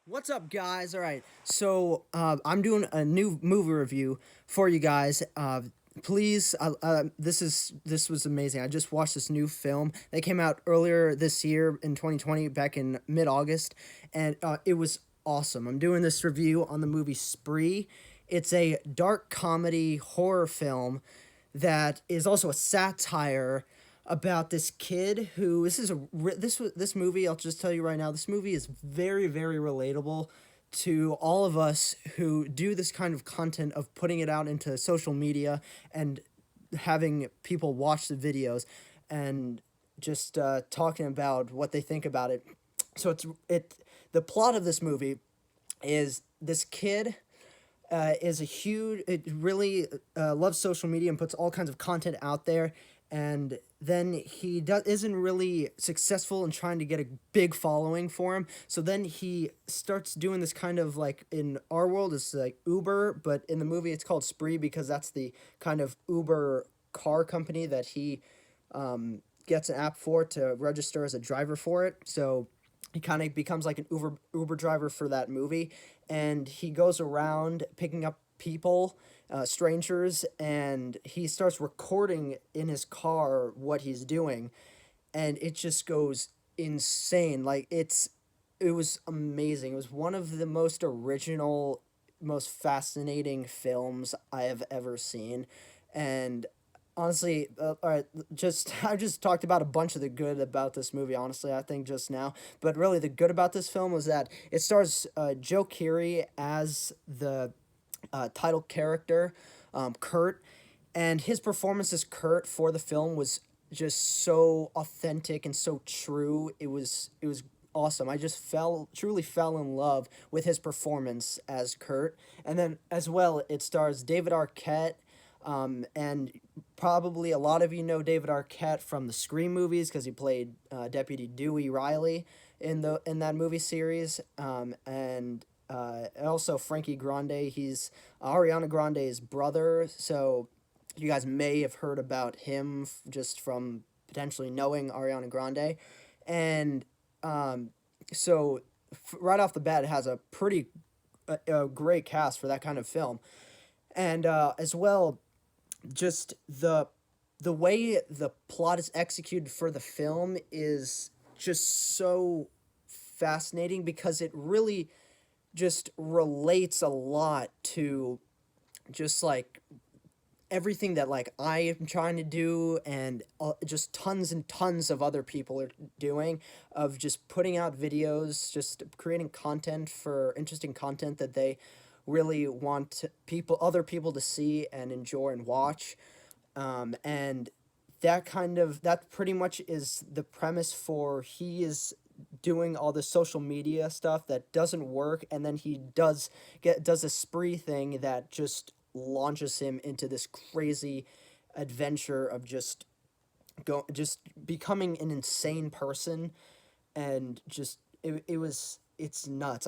What's up, guys? All right, so I'm doing a new movie review for you guys. Please, this was amazing. I just watched this new film. They came out earlier this year in 2020, back in mid August, and it was awesome. I'm doing this review on the movie Spree. It's a dark comedy horror film that is also a satire about this kid who this movie. I'll just tell you right now, this movie is very relatable to all of us who do this kind of content of putting it out into social media and having people watch the videos and just talking about what they think about it. So the plot of this movie is this kid is a huge. It really loves social media and puts all kinds of content out there. And then isn't really successful in trying to get a big following for him. So then he starts doing this kind of, like, in our world it's like Uber, but in the movie it's called Spree because that's the kind of Uber car company that he gets an app for to register as a driver for it. So he kind of becomes like an Uber driver for that movie, and he goes around picking up people, strangers, and he starts recording in his car what he's doing, and it just goes insane. Like, it was amazing. It was one of the most original, most fascinating films I have ever seen, and honestly, all right, just I just talked about a bunch of the good about this movie. Honestly, I think just now, but really the good about this film was that it stars Joe Keery as the title character, Kurt, and his performance as Kurt for the film was just so authentic and so true. It was awesome. I just truly fell in love with his performance as Kurt, and then as well it stars David Arquette. And probably a lot of you know David Arquette from the Scream movies because he played Deputy Dewey Riley in that movie series. And also Frankie Grande. He's Ariana Grande's brother. So you guys may have heard about him just from potentially knowing Ariana Grande. And so right off the bat, it has a pretty a great cast for that kind of film. And as well, just the way the plot is executed for the film is just so fascinating because it really just relates a lot to just like everything that, like, I am trying to do, and just tons and tons of other people are doing, of just putting out videos, just creating content for interesting content that they really want other people to see and enjoy and watch. And that pretty much is the premise for he is doing all the social media stuff that doesn't work, and then he does a spree thing that just launches him into this crazy adventure of just becoming an insane person. And just it's nuts.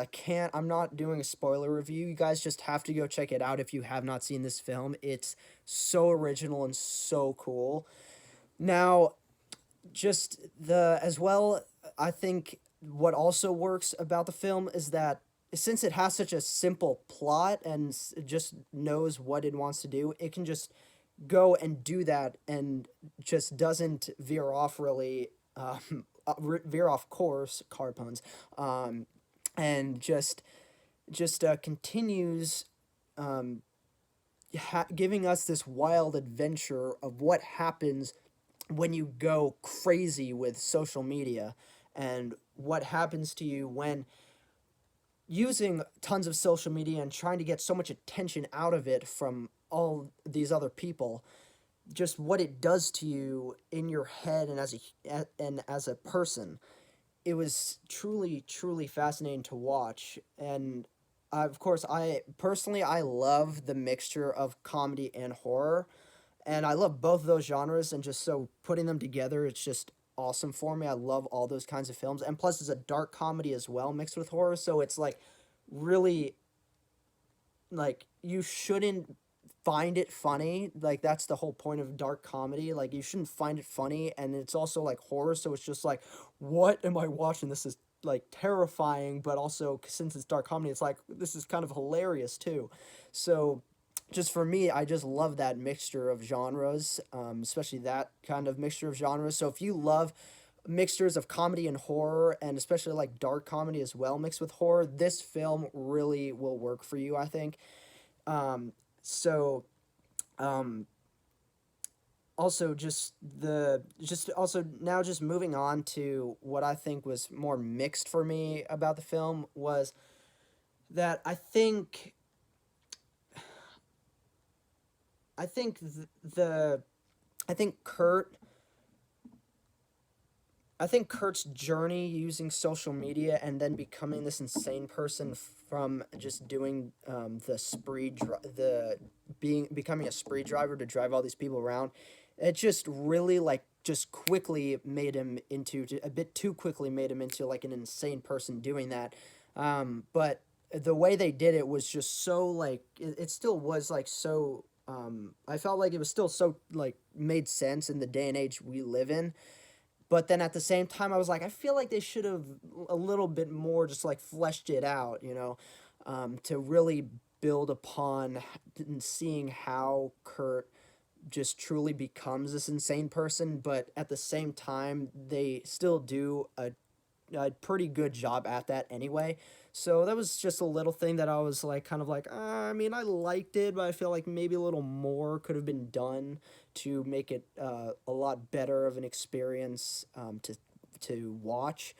I'm not doing a spoiler review. You guys just have to go check it out if you have not seen this film. It's so original and so cool. Now, just the as well, I think what also works about the film is that since it has such a simple plot and just knows what it wants to do, it can just go and do that and just doesn't veer off really, veer off course, car puns, and just continues giving us this wild adventure of what happens when you go crazy with social media, and what happens to you when using tons of social media and trying to get so much attention out of it from all these other people, just what it does to you in your head and as a person. It was truly fascinating to watch. And of course, I love the mixture of comedy and horror, and I love both of those genres, and just so putting them together, it's just awesome for me. I love all those kinds of films, and plus it's a dark comedy as well mixed with horror, so it's like really, like, you shouldn't find it funny. Like, that's the whole point of dark comedy. Like, you shouldn't find it funny, and it's also like horror, so it's just like, what am I watching? This is like terrifying, but also since it's dark comedy, it's like this is kind of hilarious too. So just for me, I just love that mixture of genres, especially that kind of mixture of genres. So if you love mixtures of comedy and horror, and especially like dark comedy as well mixed with horror, this film really will work for you, I think. So um, also just also now just moving on to what I think was more mixed for me about the film was that I think the I think Kurt I think Kurt's journey using social media and then becoming this insane person from just doing the being becoming a spree driver to drive all these people around, it just really like just quickly made him into a bit too quickly made him into like an insane person doing that. But the way they did it was just so like it still was like so. I felt like it was still so like made sense in the day and age we live in, but then at the same time I was like, I feel like they should have a little bit more just like fleshed it out, to really build upon seeing how Kurt just truly becomes this insane person. But at the same time they still do a pretty good job at that anyway. So that was just a little thing that I was like, kind of like, I mean, I liked it, but I feel like maybe a little more could have been done to make it a lot better of an experience, to watch.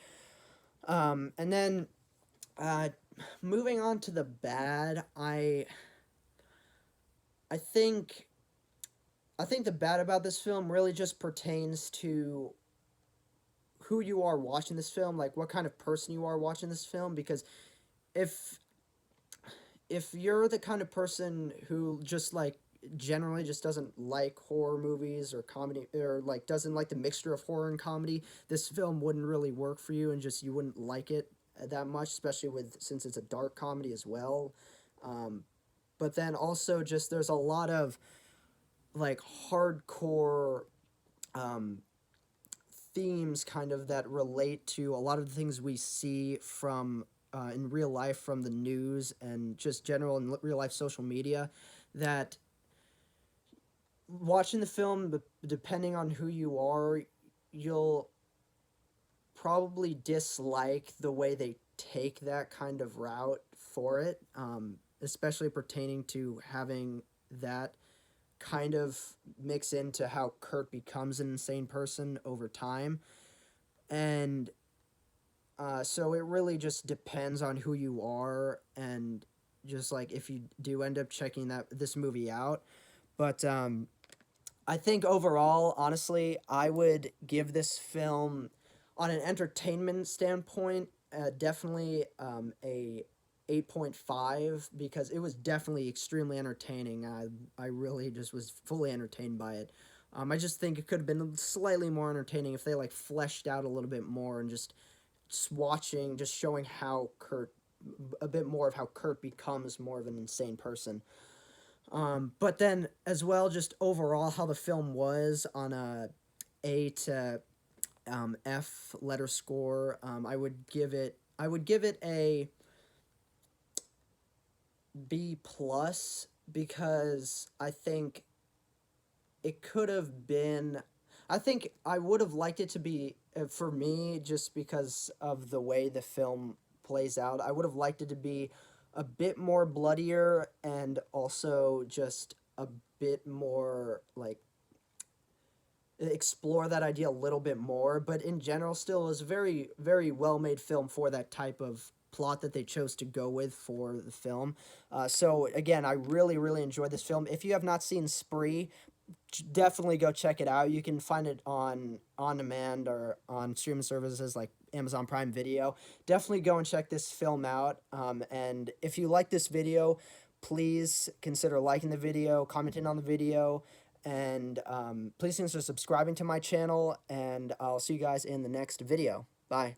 And then uh, moving on to the bad, I think I think the bad about this film really just pertains to who you are watching this film, like what kind of person you are watching this film. Because if you're the kind of person who just like generally just doesn't like horror movies or comedy, or like doesn't like the mixture of horror and comedy, this film wouldn't really work for you, and just you wouldn't like it that much, especially with since it's a dark comedy as well. Um, but then also just there's a lot of like hardcore um, themes kind of that relate to a lot of the things we see from in real life from the news and just general in real life social media, that watching the film, depending on who you are, you'll probably dislike the way they take that kind of route for it, especially pertaining to having that kind of mix into how Kurt becomes an insane person over time. And so it really just depends on who you are, and just like if you do end up checking this movie out. But I think overall, honestly, I would give this film, on an entertainment standpoint, definitely a 8.5, because it was definitely extremely entertaining. I really just was fully entertained by it. I just think it could have been slightly more entertaining if they like fleshed out a little bit more, and just showing how Kurt, a bit more of how Kurt becomes more of an insane person. But then as well, just overall how the film was on A to F letter score. I would give it a B plus, because I think it could have been. I think I would have liked it to be, for me, just because of the way the film plays out. I would have liked it to be a bit more bloodier, and also just a bit more like explore that idea a little bit more. But in general, still, it was a very, very well made film for that type of plot that they chose to go with for the film. So again, I really, really enjoyed this film. If you have not seen Spree, definitely go check it out. You can find it on demand or on streaming services like Amazon Prime Video. Definitely go and check this film out. And if you like this video, please consider liking the video, commenting on the video, and please consider subscribing to my channel. And I'll see you guys in the next video. Bye.